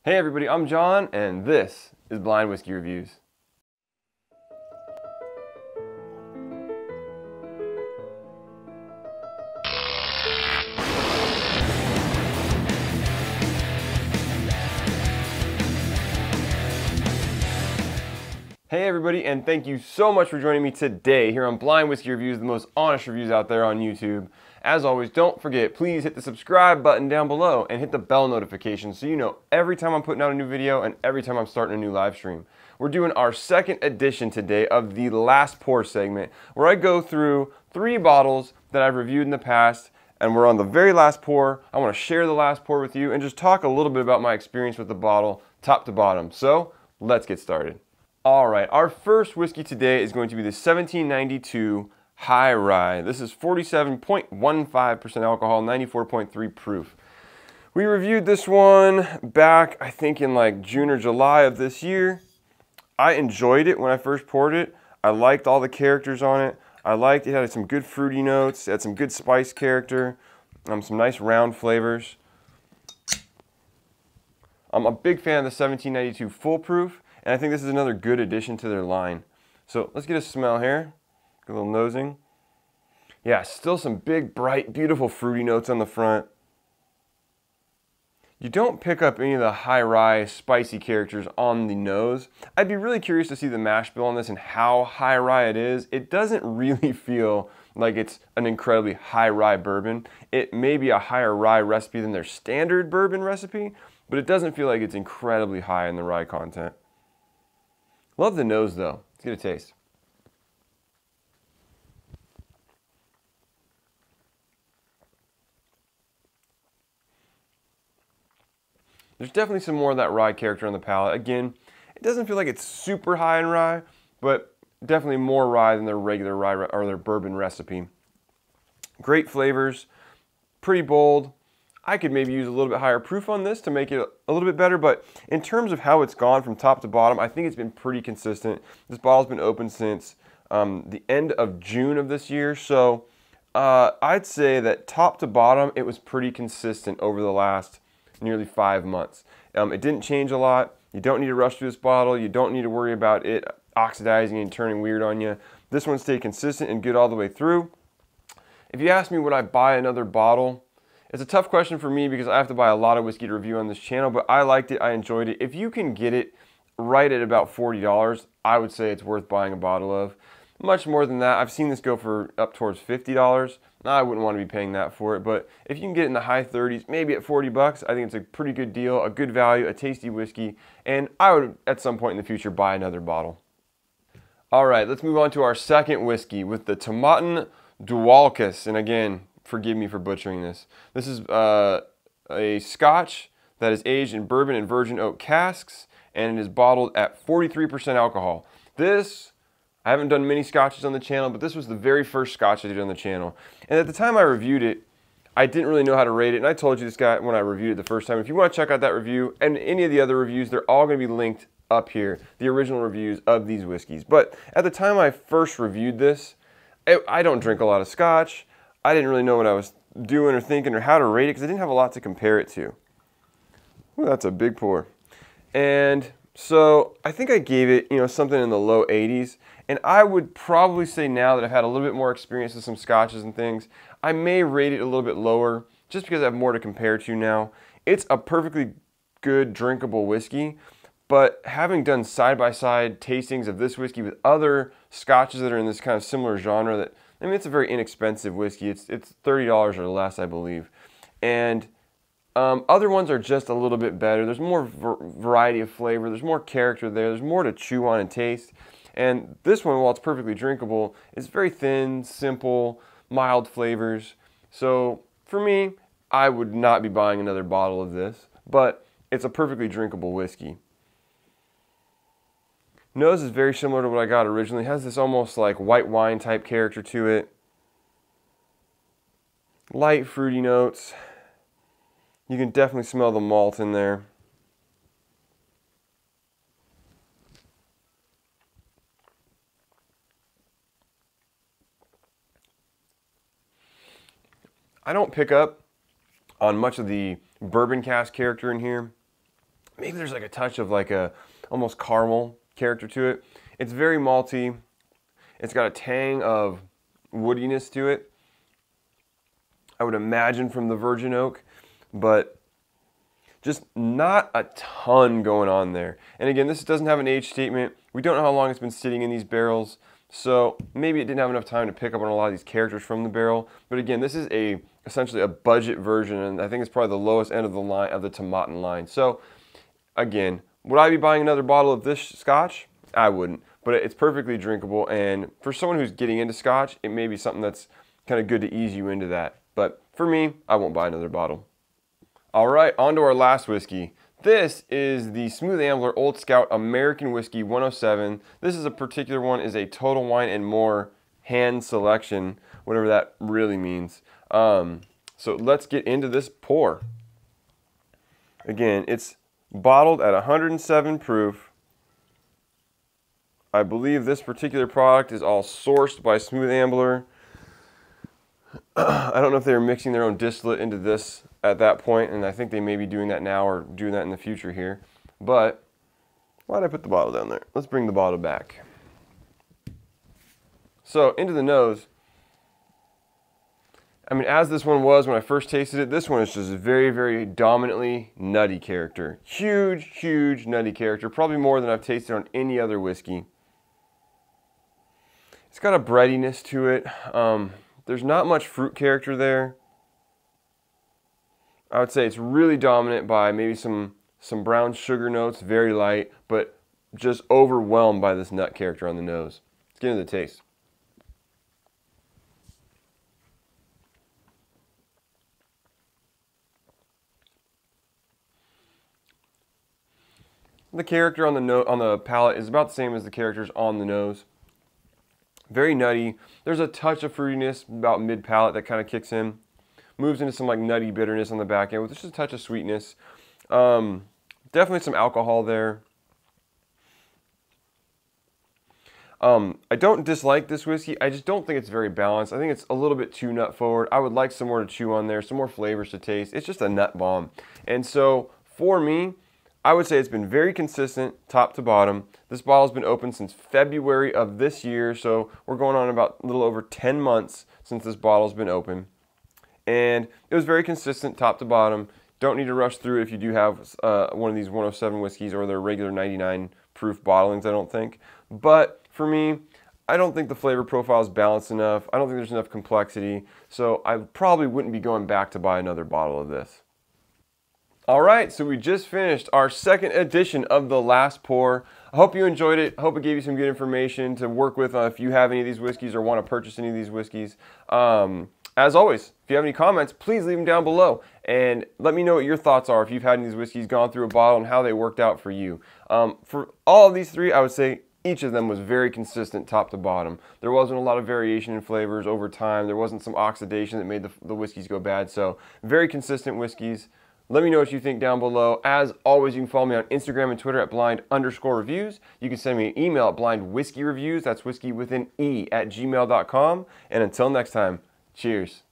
Hey everybody, I'm John, and this is Blind Whiskey Reviews. Hey everybody, and thank you so much for joining me today here on Blind Whiskey Reviews, the most honest reviews out there on YouTube. As always, don't forget, please hit the subscribe button down below and hit the bell notification so you know every time I'm putting out a new video and every time I'm starting a new live stream. We're doing our second edition today of the Last Pour segment, where I go through 3 bottles that I've reviewed in the past, and we're on the very last pour. I want to share the last pour with you and just talk a little bit about my experience with the bottle, top to bottom. So, let's get started. Alright, our first whiskey today is going to be the 1792 High Rye. This is 47.15% alcohol, 94.3 proof. We reviewed this one back, I think in like June or July of this year. I enjoyed it when I first poured it. I liked all the characters on it. I liked it had some good fruity notes, it had some good spice character, some nice round flavors. I'm a big fan of the 1792 Full Proof, and I think this is another good addition to their line. So let's get a smell here. A little nosing. Yeah, still some big, bright, beautiful fruity notes on the front. You don't pick up any of the High Rye spicy characters on the nose. I'd be really curious to see the mash bill on this and how high rye it is. It doesn't really feel like it's an incredibly high rye bourbon. It may be a higher rye recipe than their standard bourbon recipe, but it doesn't feel like it's incredibly high in the rye content. Love the nose though. Let's get a taste. There's definitely some more of that rye character on the palate. Again, it doesn't feel like it's super high in rye, but definitely more rye than their regular rye or their bourbon recipe. Great flavors, pretty bold. I could maybe use a little bit higher proof on this to make it a little bit better, but in terms of how it's gone from top to bottom, I think it's been pretty consistent. This bottle's been open since the end of June of this year, so I'd say that top to bottom, it was pretty consistent over the last nearly 5 months. It didn't change a lot. You don't need to rush through this bottle. You don't need to worry about it oxidizing and turning weird on you. This one stayed consistent and good all the way through. If you ask me, would I buy another bottle? It's a tough question for me because I have to buy a lot of whiskey to review on this channel, but I liked it, I enjoyed it. If you can get it right at about $40, I would say it's worth buying a bottle of. Much more than that, I've seen this go for up towards $50. I wouldn't want to be paying that for it, but if you can get it in the high 30s, maybe at 40 bucks, I think it's a pretty good deal, a good value, a tasty whiskey, and I would at some point in the future buy another bottle. Alright, let's move on to our second whiskey with the Tomatin Dualchas, and again, forgive me for butchering this. This is a scotch that is aged in bourbon and virgin oak casks, and it is bottled at 43% alcohol. I haven't done many scotches on the channel, but this was the very first scotch I did on the channel. And at the time I reviewed it, I didn't really know how to rate it, and I told you this guy when I reviewed it the first time. If you want to check out that review and any of the other reviews, they're all going to be linked up here, the original reviews of these whiskeys. But at the time I first reviewed this, I don't drink a lot of scotch. I didn't really know what I was doing or thinking or how to rate it because I didn't have a lot to compare it to. Ooh, that's a big pour. And so I think I gave it, something in the low 80s. And I would probably say now that I've had a little bit more experience with some scotches and things, I may rate it a little bit lower just because I have more to compare to now. It's a perfectly good drinkable whiskey, but having done side-by-side tastings of this whiskey with other scotches that are in this kind of similar genre, it's a very inexpensive whiskey. It's $30 or less, I believe. And other ones are just a little bit better. There's more variety of flavor. There's more character there. There's more to chew on and taste. And this one, while it's perfectly drinkable, is very thin, simple, mild flavors. So for me, I would not be buying another bottle of this, but it's a perfectly drinkable whiskey. Nose is very similar to what I got originally. It has this almost like white wine type character to it. Light fruity notes. You can definitely smell the malt in there. I don't pick up on much of the bourbon cask character in here. maybe there's like a touch of like a almost caramel character to it. It's very malty. It's got a tang of woodiness to it, I would imagine, from the virgin oak, but just not a ton going on there. And again, this doesn't have an age statement. We don't know how long it's been sitting in these barrels, so maybe it didn't have enough time to pick up on a lot of these characters from the barrel. But again, this is essentially a budget version, and I think it's probably the lowest end of the line of the Tomatin line. So again, would I be buying another bottle of this scotch? I wouldn't, but it's perfectly drinkable, and for someone who's getting into scotch, it may be something that's kind of good to ease you into that. But for me, I won't buy another bottle. All right, on to our last whiskey. This is the Smooth Ambler Old Scout American Whiskey 107. This is a particular one, is a Total Wine and More hand selection, whatever that really means. So let's get into this pour. Again, it's bottled at 107 proof. I believe this particular product is all sourced by Smooth Ambler. I don't know if they were mixing their own distillate into this at that point, and I think they may be doing that now or doing that in the future here. But why did I put the bottle down there? Let's bring the bottle back. So into the nose, I mean, as this one was when I first tasted it, this one is just a very, very dominantly nutty character. Huge, huge nutty character, probably more than I've tasted on any other whiskey. It's got a breadiness to it. There's not much fruit character there. I would say it's really dominant by maybe some brown sugar notes, very light, but just overwhelmed by this nut character on the nose. Let's get into the taste. The character on the palate is about the same as the characters on the nose. Very nutty. There's a touch of fruitiness about mid-palate that kind of kicks in. Moves into some like nutty bitterness on the back end with just a touch of sweetness. Definitely some alcohol there. I don't dislike this whiskey. I just don't think it's very balanced. I think it's a little bit too nut forward. I would like some more to chew on there, some more flavors to taste. It's just a nut bomb. And so for me, I would say it's been very consistent top to bottom. This bottle's been open since February of this year, so we're going on about a little over 10 months since this bottle's been open. And it was very consistent top to bottom. Don't need to rush through it if you do have one of these 107 whiskeys or their regular 99 proof bottlings, I don't think. But for me, I don't think the flavor profile is balanced enough. I don't think there's enough complexity, so I probably wouldn't be going back to buy another bottle of this. All right, so we just finished our second edition of The Last Pour. I hope you enjoyed it. I hope it gave you some good information to work with if you have any of these whiskeys or want to purchase any of these whiskeys. As always, if you have any comments, please leave them down below and let me know what your thoughts are if you've had any of these whiskeys, gone through a bottle, and how they worked out for you. For all of these three, I would say each of them was very consistent top to bottom. There wasn't a lot of variation in flavors over time. There wasn't some oxidation that made the whiskeys go bad. So very consistent whiskeys. Let me know what you think down below. As always, you can follow me on Instagram and Twitter at blind_reviews. You can send me an email at blindwhiskeyreviews, that's whiskey with an E, @gmail.com. And until next time, cheers.